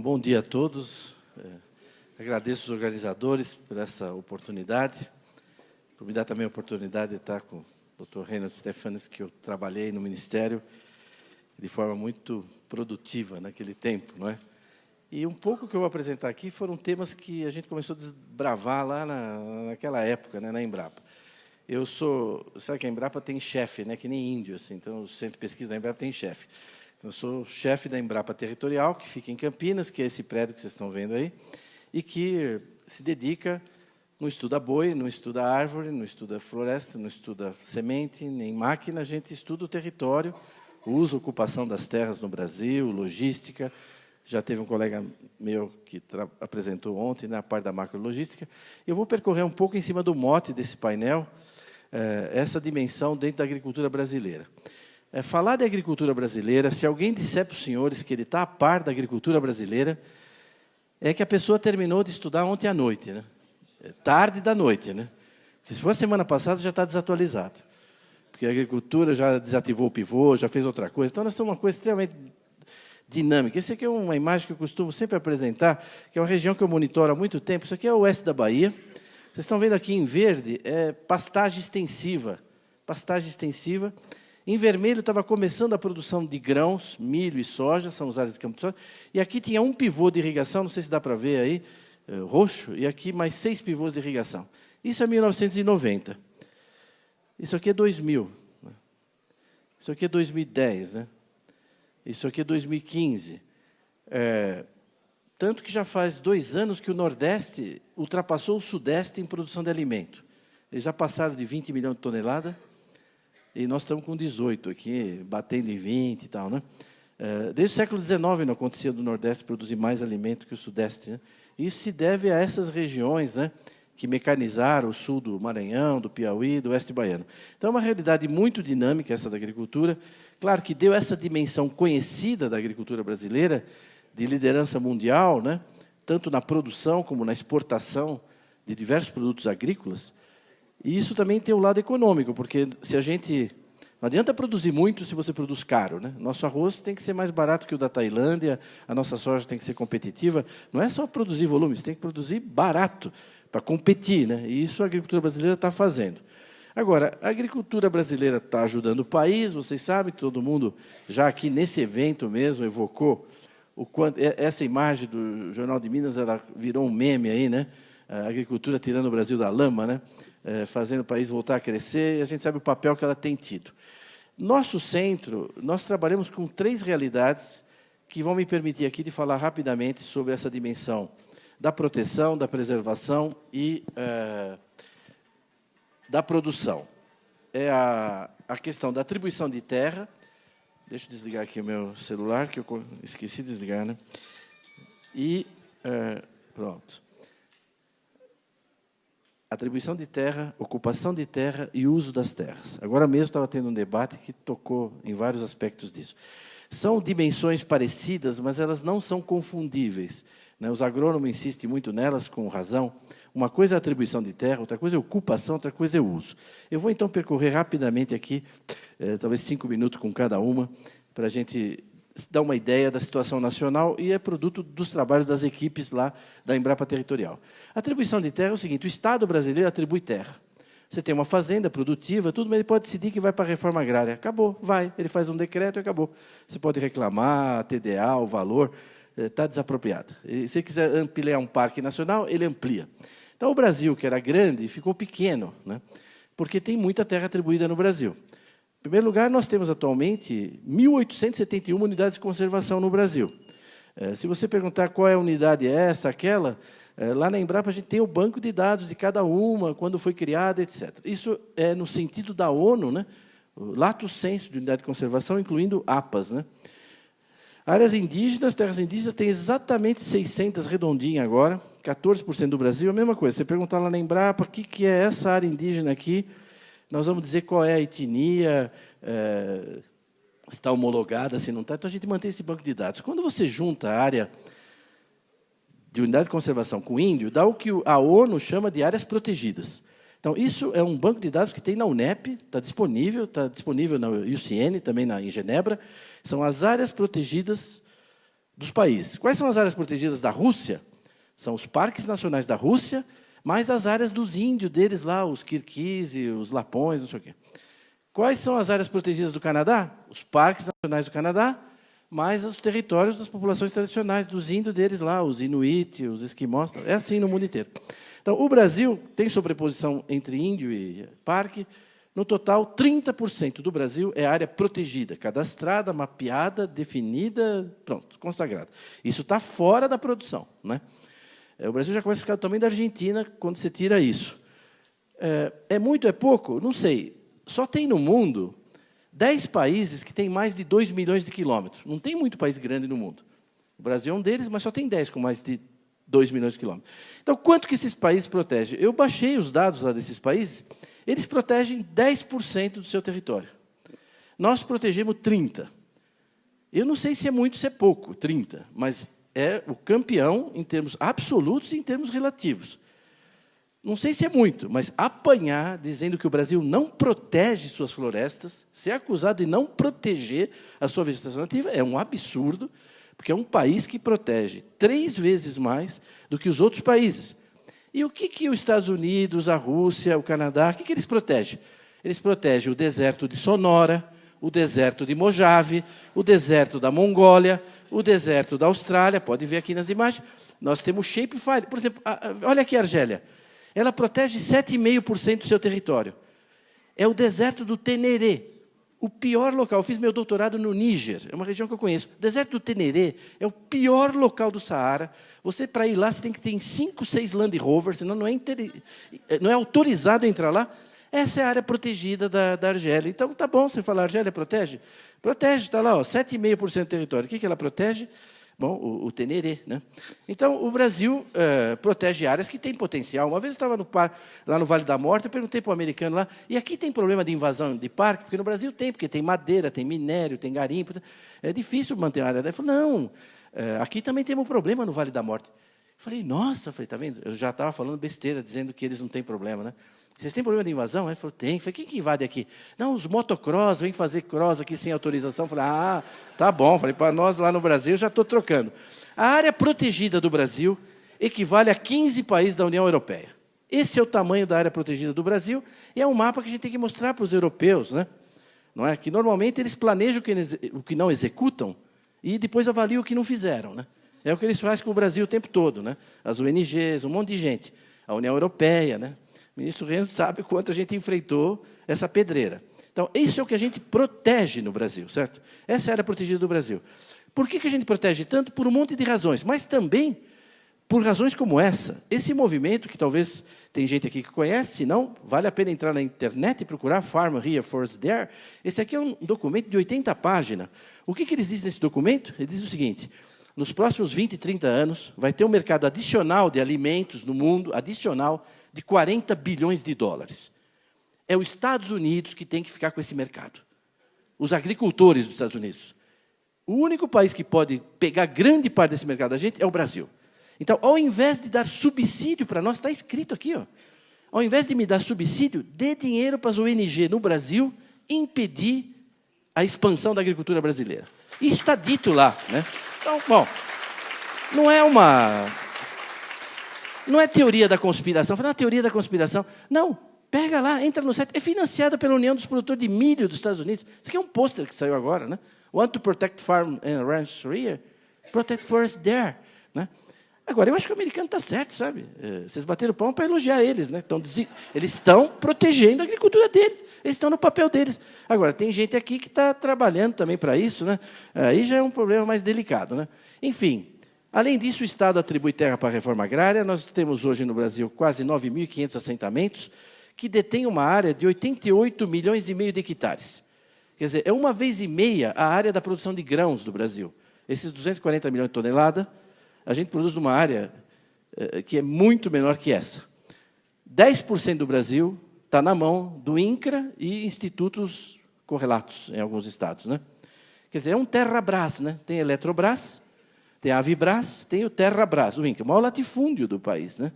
Bom dia a todos. Agradeço os organizadores por essa oportunidade, por me dar também a oportunidade de estar com o Dr. Reinhard Stefanes, que eu trabalhei no Ministério de forma muito produtiva naquele tempo, não é? E um pouco que eu vou apresentar aqui foram temas que a gente começou a desbravar lá naquela época, né, na Embrapa. Sabe que a Embrapa tem chefe, né, que nem índio, assim, então o Centro de Pesquisa da Embrapa tem chefe. Então, eu sou chefe da Embrapa Territorial, que fica em Campinas, que é esse prédio que vocês estão vendo aí, e que se dedica, não estuda boi, não estuda árvore, não estuda floresta, não estuda semente, nem máquina, a gente estuda o território, o uso, ocupação das terras no Brasil, logística. Já teve um colega meu que apresentou ontem na parte da macrologística. Eu vou percorrer um pouco em cima do mote desse painel, essa dimensão dentro da agricultura brasileira. Falar de agricultura brasileira, se alguém disser para os senhores que ele está a par da agricultura brasileira, é que a pessoa terminou de estudar ontem à noite, né? Tarde da noite, né? Porque se for a semana passada, já está desatualizado. Porque a agricultura já desativou o pivô, já fez outra coisa. Então, nós temos uma coisa extremamente dinâmica. Essa aqui é uma imagem que eu costumo sempre apresentar, que é uma região que eu monitoro há muito tempo. Isso aqui é o oeste da Bahia. Vocês estão vendo aqui em verde, é pastagem extensiva. Pastagem extensiva. Em vermelho estava começando a produção de grãos, milho e soja, são as áreas de campo de soja. E aqui tinha um pivô de irrigação, não sei se dá para ver aí, roxo, e aqui mais 6 pivôs de irrigação. Isso é 1990. Isso aqui é 2000. Né? Isso aqui é 2010. Né? Isso aqui é 2015. Tanto que já faz 2 anos que o Nordeste ultrapassou o Sudeste em produção de alimento. Eles já passaram de 20 milhões de toneladas, e nós estamos com 18 aqui, batendo em 20 e tal. Né? Desde o século XIX não acontecia do Nordeste produzir mais alimento que o Sudeste. Né? Isso se deve a essas regiões, né, que mecanizaram o sul do Maranhão, do Piauí, do oeste baiano. Então, é uma realidade muito dinâmica essa da agricultura. Claro que deu essa dimensão conhecida da agricultura brasileira, de liderança mundial, né, tanto na produção como na exportação de diversos produtos agrícolas. E isso também tem o lado econômico, porque se a gente... Não adianta produzir muito se você produz caro. Né? Nosso arroz tem que ser mais barato que o da Tailândia, a nossa soja tem que ser competitiva. Não é só produzir volume, você tem que produzir barato para competir. Né? E isso a agricultura brasileira está fazendo. Agora, a agricultura brasileira está ajudando o país, vocês sabem que todo mundo, já aqui nesse evento mesmo, evocou o quanto... Essa imagem do Jornal de Minas, ela virou um meme aí, né? A agricultura tirando o Brasil da lama, né? Fazendo o país voltar a crescer, e a gente sabe o papel que ela tem tido. Nosso centro, nós trabalhamos com 3 realidades que vão me permitir aqui de falar rapidamente sobre essa dimensão da proteção, da preservação e da produção. É a questão da atribuição de terra. Deixa eu desligar aqui o meu celular, que eu esqueci de desligar, né? E pronto. Atribuição de terra, ocupação de terra e uso das terras. Agora mesmo estava tendo um debate que tocou em vários aspectos disso. São dimensões parecidas, mas elas não são confundíveis. Né? Os agrônomos insistem muito nelas, com razão. Uma coisa é a atribuição de terra, outra coisa é a ocupação, outra coisa é o uso. Eu vou, então, percorrer rapidamente aqui, talvez 5 minutos com cada uma, para a gente dar uma ideia da situação nacional, e é produto dos trabalhos das equipes lá da Embrapa Territorial. A atribuição de terra é o seguinte: o Estado brasileiro atribui terra. Você tem uma fazenda produtiva, tudo, mas ele pode decidir que vai para a reforma agrária. Acabou, vai. Ele faz um decreto e acabou. Você pode reclamar, a TDA, o valor, está desapropriado. Se você quiser ampliar um parque nacional, ele amplia. Então, o Brasil, que era grande, ficou pequeno, né? Porque tem muita terra atribuída no Brasil. Em primeiro lugar, nós temos atualmente 1.871 unidades de conservação no Brasil. Se você perguntar qual é a unidade essa, aquela, lá na Embrapa a gente tem o banco de dados de cada uma, quando foi criada, etc. Isso é no sentido da ONU, né? O lato sensu de unidade de conservação, incluindo APAs. Né? Áreas indígenas, terras indígenas, tem exatamente 600 redondinhas agora, 14% do Brasil, a mesma coisa. Você perguntar lá na Embrapa o que é essa área indígena aqui, nós vamos dizer qual é a etnia, se está homologada, se não está. Então, a gente mantém esse banco de dados. Quando você junta a área de unidade de conservação com índio, dá o que a ONU chama de áreas protegidas. Então, isso é um banco de dados que tem na UNEP, está disponível na UCN, também em Genebra. São as áreas protegidas dos países. Quais são as áreas protegidas da Rússia? São os parques nacionais da Rússia, mais as áreas dos índios deles lá, os Kirguizes, os Lapões, não sei o quê. Quais são as áreas protegidas do Canadá? Os parques nacionais do Canadá, mais os territórios das populações tradicionais, dos índios deles lá, os Inuit, os Esquimós. É assim no mundo inteiro. Então, o Brasil tem sobreposição entre índio e parque. No total, 30% do Brasil é área protegida, cadastrada, mapeada, definida, pronto, consagrada. Isso está fora da produção, né? O Brasil já começa a ficar do tamanho da Argentina quando você tira isso. É muito, é pouco? Não sei. Só tem no mundo 10 países que têm mais de 2 milhões de quilômetros. Não tem muito país grande no mundo. O Brasil é um deles, mas só tem 10 com mais de 2 milhões de quilômetros. Então, quanto que esses países protegem? Eu baixei os dados lá desses países. Eles protegem 10% do seu território. Nós protegemos 30%. Eu não sei se é muito, se é pouco, 30%, mas é o campeão em termos absolutos e em termos relativos. Não sei se é muito, mas apanhar dizendo que o Brasil não protege suas florestas, ser acusado de não proteger a sua vegetação nativa, é um absurdo, porque é um país que protege 3 vezes mais do que os outros países. E o que os Estados Unidos, a Rússia, o Canadá, o que eles protegem? Eles protegem o deserto de Sonora, o deserto de Mojave, o deserto da Mongólia, o deserto da Austrália, pode ver aqui nas imagens. Nós temos Shapefire. Por exemplo, olha aqui a Argélia. Ela protege 7,5% do seu território. É o deserto do Teneré, o pior local. Eu fiz meu doutorado no Níger, é uma região que eu conheço. O deserto do Teneré é o pior local do Saara. Você, para ir lá, você tem que ter 5, 6 Land Rover, senão não é autorizado a entrar lá. Essa é a área protegida da Argélia. Então, tá bom você falar, a Argélia protege? Protege, está lá, 7,5% do território. O que ela protege? Bom, o Teneré, né? Então, o Brasil protege áreas que têm potencial. Uma vez eu estava lá no Vale da Morte, eu perguntei para o americano lá, e aqui tem problema de invasão de parque? Porque no Brasil tem, porque tem madeira, tem minério, tem garimpo. É difícil manter a área. Ele falou, não, aqui também temos um problema no Vale da Morte. Eu falei, nossa, está vendo? Eu já estava falando besteira, dizendo que eles não têm problema, né? Vocês têm problema de invasão? Ele falou, tem. Eu falei, quem que invade aqui? Não, os motocross, vêm fazer cross aqui sem autorização. Eu falei, tá bom. Eu falei, para nós lá no Brasil, já estou trocando. A área protegida do Brasil equivale a 15 países da União Europeia. Esse é o tamanho da área protegida do Brasil, e é um mapa que a gente tem que mostrar para os europeus, né? Não é? Que normalmente eles planejam o que não executam e depois avaliam o que não fizeram, né? É o que eles fazem com o Brasil o tempo todo, né? As ONGs, um monte de gente. A União Europeia, né? O ministro Reynolds sabe quanto a gente enfrentou essa pedreira. Então, isso é o que a gente protege no Brasil, certo? Essa é a área protegida do Brasil. Por que a gente protege tanto? Por um monte de razões, mas também por razões como essa. Esse movimento, que talvez tem gente aqui que conhece, se não, vale a pena entrar na internet e procurar Farm Here, Forest There. Esse aqui é um documento de 80 páginas. O que eles dizem nesse documento? Eles dizem o seguinte, nos próximos 20, 30 anos, vai ter um mercado adicional de alimentos no mundo, adicional, de 40 bilhões de dólares. É os Estados Unidos que tem que ficar com esse mercado. Os agricultores dos Estados Unidos. O único país que pode pegar grande parte desse mercado da gente é o Brasil. Então, ao invés de dar subsídio para nós, está escrito aqui, ó, ao invés de me dar subsídio, dê dinheiro para as ONG no Brasil impedir a expansão da agricultura brasileira. Isso está dito lá, né? Então, bom, não é teoria da conspiração. Fala, teoria da conspiração. Não, pega lá, entra no site. É financiada pela União dos Produtores de Milho dos Estados Unidos. Isso aqui é um pôster que saiu agora, né? Want to protect farm and ranch here? Protect forest there. Né? Agora, eu acho que o americano está certo, sabe? Vocês bateram palma para elogiar eles, né? Eles estão protegendo a agricultura deles. Eles estão no papel deles. Agora, tem gente aqui que está trabalhando também para isso, né? Aí já é um problema mais delicado, né? Enfim. Além disso, o Estado atribui terra para a reforma agrária. Nós temos hoje no Brasil quase 9.500 assentamentos que detêm uma área de 88 milhões e meio de hectares. Quer dizer, é 1,5 vezes a área da produção de grãos do Brasil. Esses 240 milhões de toneladas, a gente produz numa área que é muito menor que essa. 10% do Brasil está na mão do INCRA e institutos correlatos em alguns estados, né? Quer dizer, é um Terrabras, né? Tem Eletrobras, tem a Avibras, tem o Terrabras, o INCRA, o maior latifúndio do país, né?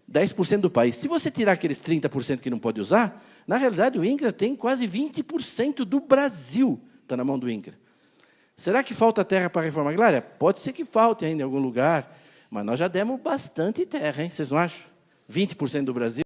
10% do país. Se você tirar aqueles 30% que não pode usar, na realidade o INCRA tem quase 20% do Brasil, está na mão do INCRA. Será que falta terra para a reforma agrária? Pode ser que falte ainda em algum lugar, mas nós já demos bastante terra, hein? Vocês não acham? 20% do Brasil.